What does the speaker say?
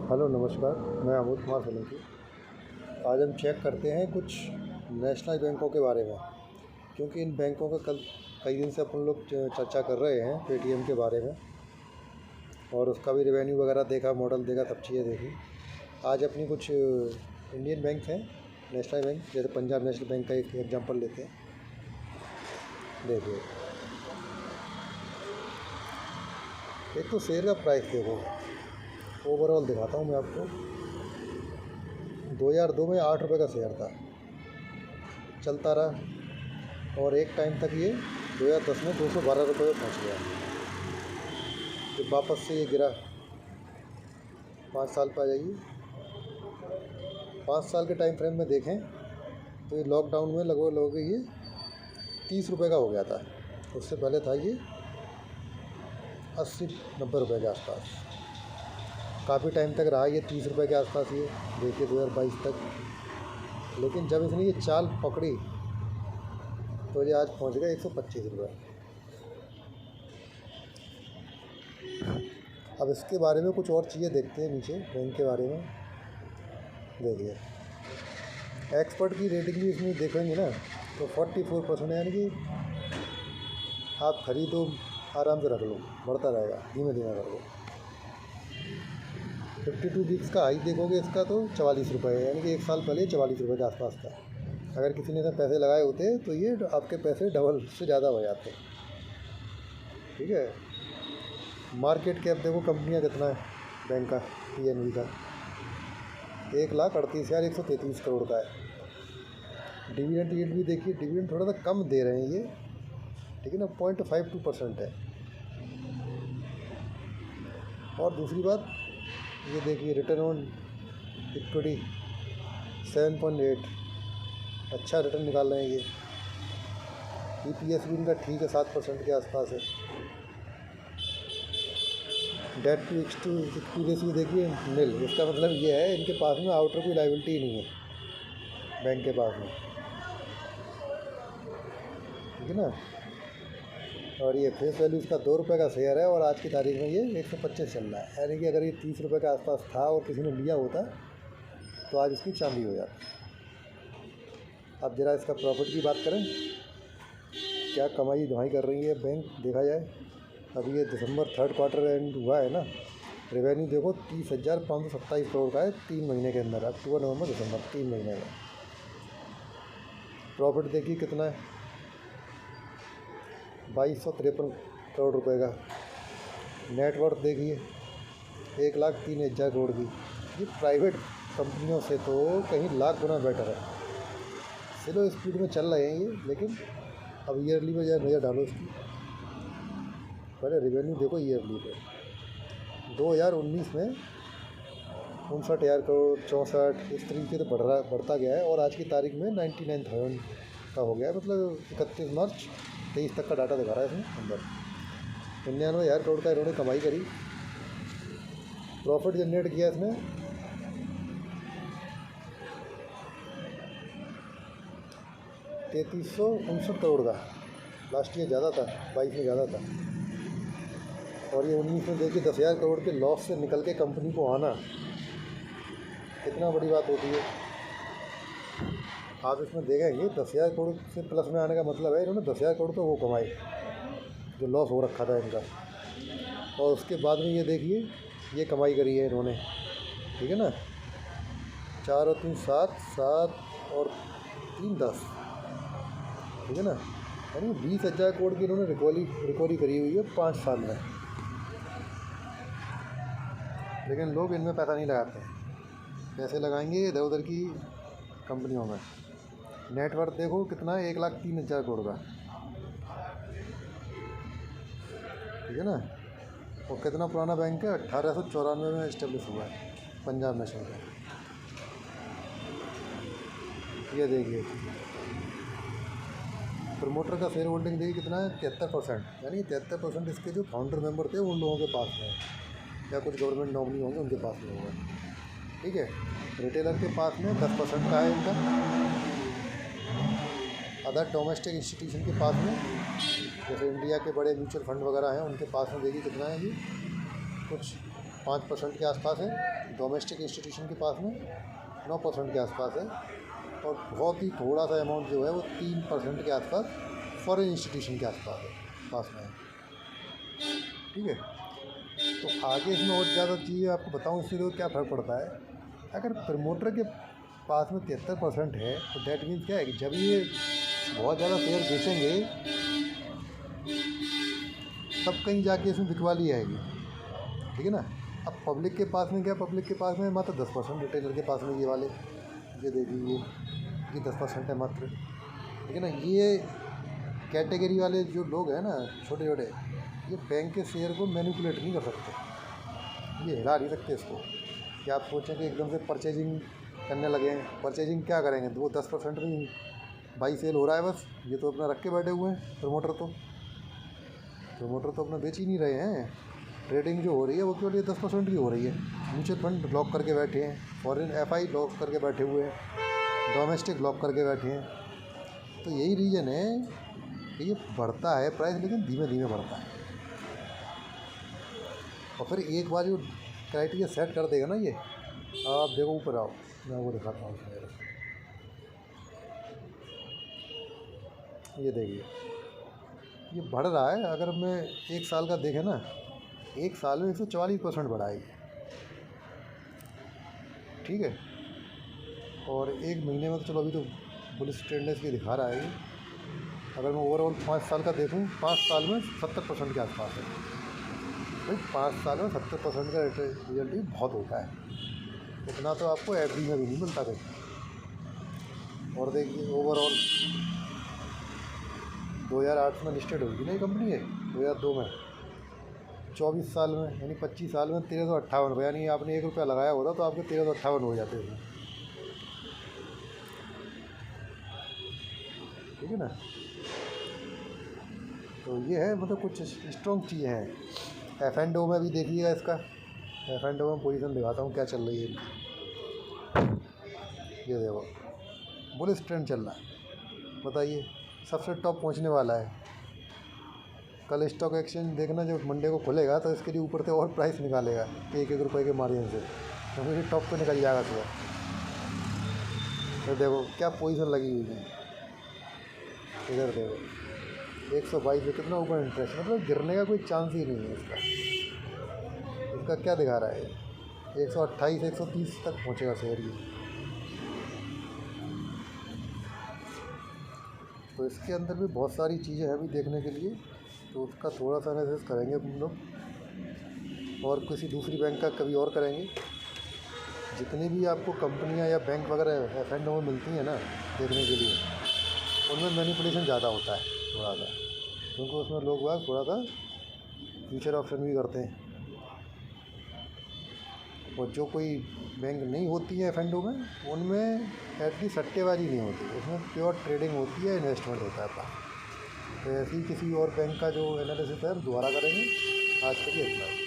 Hello नमस्कार। मैं अमोद कुमार सोलंकी। आज हम चेक करते हैं कुछ नेशनल बैंकों के बारे में, क्योंकि इन बैंकों का कल कई दिन से अपन लोग चर्चा कर रहे हैं पेटीएम के बारे में, और उसका भी रेवेन्यू वगैरह देखा, मॉडल देखा, सब चीज़ें देखी। आज अपनी कुछ इंडियन बैंक हैं, नेशनल बैंक, जैसे पंजाब नेशनल बैंक का एक एग्जांपल लेते हैं। देखिए, एक तो शेयर का प्राइस देखो, ओवरऑल दिखाता हूँ मैं आपको। 2002 में 8 रुपये का शेयर था, चलता रहा और एक टाइम तक ये 2010 में 212 रुपये में पहुँच गया। फिर वापस से ये गिरा। 5 साल पर आ जाइए। 5 साल के टाइम फ्रेम में देखें तो ये लॉकडाउन में लगभग ये 30 रुपये का हो गया था। उससे पहले था ये 80-90 रुपये के आसपास। काफ़ी टाइम तक रहा ये 30 रुपये के आसपास, ये देखिए 2022 तक। लेकिन जब इसने ये चाल पकड़ी तो ये आज पहुंच गया 125 रुपये। अब इसके बारे में कुछ और चीज़ें देखते हैं नीचे बैंक के बारे में। देखिए, एक्सपर्ट की रेटिंग भी इसमें देखेंगे ना तो 44% है, यानी कि आप खरीदो, आराम से रख लो, बढ़ता रहेगा, धीमे धीमे कर लो। 52 वीक्स का हाई देखोगे इसका तो 44 रुपये है, यानी कि एक साल पहले 44 रुपये के आसपास था। अगर किसी ने इसमें पैसे लगाए होते तो ये आपके पैसे डबल से ज़्यादा हो जाते। ठीक है। मार्केट कैप देखो कंपनियां कितना है बैंक का, पीएनबी का 1,38,133 करोड़ का है। डिविडेंड यील्ड भी देखिए, डिविडेंड थोड़ा सा कम दे रहे हैं ये, ठीक है ना, 0.52% है। और दूसरी बात ये देखिए, रिटर्न ऑन इक्विटी 7.8, अच्छा रिटर्न निकाल रहे हैं ये। ईपीएस भी इनका ठीक है, 7% के आसपास है। डेट टू इक्विटी रेशियो देखिए नील। इसका मतलब ये है इनके पास में आउटर कोई लायबिलिटी ही नहीं है बैंक के पास में, ठीक है ना। और ये फेस वैल्यू इसका 2 रुपये का शेयर है और आज की तारीख में ये 125 चल रहा है, यानी कि अगर ये 30 रुपये के आसपास था और किसी ने लिया होता तो आज इसकी चांदी हो जाती। अब ज़रा इसका प्रॉफिट की बात करें, क्या कमाई धमाई कर रही है बैंक देखा जाए। अभी ये दिसंबर 3rd क्वार्टर एंड हुआ है ना, रेवेन्यू देखो 30,527 करोड़ का है 3 महीने के अंदर, अक्टूबर नवंबर दिसंबर 3 महीने में। प्रॉफिट देखिए कितना है, 2253 करोड़ रुपए का। नेटवर्थ देखिए 1,03,000 करोड़ की। ये प्राइवेट कंपनियों से तो कहीं लाख गुना बेटर है। स्लो स्पीड में चल रहे हैं ये, लेकिन अब ईयरली में जरा नज़र डालो इसकी। पहले रेवेन्यू देखो ईयरली पे, 2019 में 59,000 करोड़, 64, इस तरीके से बढ़ता गया है और आज की तारीख में 99,000 का हो गया है। मतलब 31 मार्च 23 तक का डाटा दिखा रहा है इसमें अंदर। 99,000 करोड़ का इन्होंने कमाई करी। प्रॉफिट जनरेट किया इसने 3359 करोड़ का। लास्ट ईयर ज़्यादा था, 22 में ज़्यादा था। और ये 19 में देखिए 10,000 करोड़ के लॉस से निकल के कंपनी को आना कितना बड़ी बात होती है। आप इसमें देखेंगे 10,000 करोड़ से प्लस में आने का मतलब है इन्होंने 10,000 करोड़ तो वो कमाए जो लॉस हो रखा था इनका, और उसके बाद में ये देखिए ये कमाई करी है इन्होंने, ठीक है ना। 4 और 3 7, 7 और 3 10, ठीक है ना, यानी 20,000 करोड़ की इन्होंने रिकवरी करी हुई है 5 साल में। लेकिन लोग इनमें पैसा नहीं लगाते, पैसे लगाएंगे इधर उधर की कंपनियों में। नेटवर्थ देखो कितना है, 1,03,000 करोड़ का, ठीक है ना। और कितना पुराना बैंक है, 1894 में इस्टेब्लिश हुआ है पंजाब नेशनल बैंक। ये देखिए प्रमोटर का शेयर होल्डिंग देखिए कितना है, 73%, यानी 73% इसके जो फाउंडर मेंबर थे उन लोगों के पास में है, या कुछ गवर्नमेंट नॉमिनी होंगे उनके पास में होगा, ठीक है। रिटेलर के पास में 10% का है इनका। अदर डोमेस्टिक इंस्टीट्यूशन के पास में, जैसे इंडिया के बड़े म्यूचुअल फंड वगैरह हैं, उनके पास में देखिए कितना है, ये कुछ 5% के आसपास है, डोमेस्टिक इंस्टीट्यूशन के पास में 9% के आसपास है, और बहुत ही थोड़ा सा अमाउंट जो है वो 3% के आसपास फॉरेन इंस्टीट्यूशन के आसपास है, पास में है। ठीक है, तो आगे इसमें और ज़्यादा चीज़ें आपको बताऊँ इससे तो क्या फ़र्क पड़ता है। अगर प्रमोटर के पास में 73% है तो दैट मीन्स क्या है कि जब ये बहुत ज़्यादा शेयर बेचेंगे तब कहीं जाके इसमें बिकवाली आएगी। ठीक है ना। अब पब्लिक के पास में क्या, पब्लिक के पास में मात्र 10%, रिटेलर के पास में ये वाले, ये देखिए ये 10% है मात्र। ठीक है ना। ये कैटेगरी वाले जो लोग हैं ना, छोटे छोटे, ये बैंक के शेयर को मैनिपुलेट नहीं कर सकते, ये हिला नहीं सकते इसको कि आप सोचें कि एकदम से परचेजिंग करने लगे हैं। परचेजिंग क्या करेंगे, वो 10% में बाई सेल हो रहा है बस, ये तो अपना रख के बैठे हुए हैं। प्रमोटर तो अपना बेच ही नहीं रहे हैं। ट्रेडिंग जो हो रही है वो केवल ये 10% की हो रही है। म्यूचुअल फंड लॉक करके बैठे हैं, फॉरेन FI लॉक करके बैठे हुए हैं, डोमेस्टिक लॉक करके बैठे हैं। तो यही रीज़न है कि ये बढ़ता है प्राइस, लेकिन धीमे धीमे बढ़ता है। और फिर एक बार जो क्राइटेरिया सेट कर देगा ना ये, आप देखो ऊपर आओ, मैं वो दिखाता हूँ उसमें। ये देखिए ये बढ़ रहा है। अगर मैं 1 साल का देखें ना, 1 साल में 144% बढ़ा है। ठीक है। और 1 महीने में तो चलो अभी तो बुलिश ट्रेंड की दिखा रहा है ये। अगर मैं ओवरऑल 5 साल का देखूं, 5 साल में 70% के आसपास है। भाई 5 साल में 70% का रिजल्ट भी बहुत होता है। इतना तो आपको FD में भी नहीं मिलता कहीं। और देखिए ओवरऑल 2008 में लिस्टेड हुई थी ना ये कंपनी है, 2002 में, 24 साल में यानी 25 साल में 1358 रुपये, यानी आपने 1 रुपया लगाया होता तो आपके 1358 हो जाते थे। ठीक है ना। तो ये है, मतलब कुछ स्ट्रॉन्ग चीज़ें हैं। F&O में भी देखिएगा इसका, F&O में पोजीशन दिखाता हूँ क्या चल रही है। ये देखो बुलिश ट्रेंड चल रहा है, बताइए सबसे टॉप पहुँचने वाला है। कल स्टॉक एक्सचेंज देखना, जब मंडे को खुलेगा तो इसके लिए ऊपर से और प्राइस निकालेगा 1-1 रुपये के मार्जिन से, तो मुझे टॉप पे निकल जाएगा सुबह। तो देखो क्या पोजीशन लगी हुई है, इधर देखो 122 पे कितना ऊपर इंटरेस्ट, मतलब गिरने का कोई चांस ही नहीं है इसका क्या दिखा रहा है, 128 130 तक पहुँचेगा शेयर ये। तो इसके अंदर भी बहुत सारी चीज़ें हैं अभी देखने के लिए, तो उसका थोड़ा सा एनालिसिस करेंगे हम लोग, और किसी दूसरी बैंक का कभी और करेंगे। जितनी भी आपको कंपनियां या बैंक वगैरह F&O में मिलती हैं ना देखने के लिए, उनमें मैनिपुलेशन ज़्यादा होता है थोड़ा सा, क्योंकि उसमें लोग बाग थोड़ा सा फ्यूचर ऑप्शन भी करते हैं। और जो कोई बैंक नहीं होती है F&O में, उनमें एटलीस्ट सट्टेबाजी नहीं होती, उसमें प्योर ट्रेडिंग होती है, इन्वेस्टमेंट होता है अपना। तो ऐसे ही किसी और बैंक का जो एनालिसिस है हम दोबारा करेंगे। आज के लिए इतना।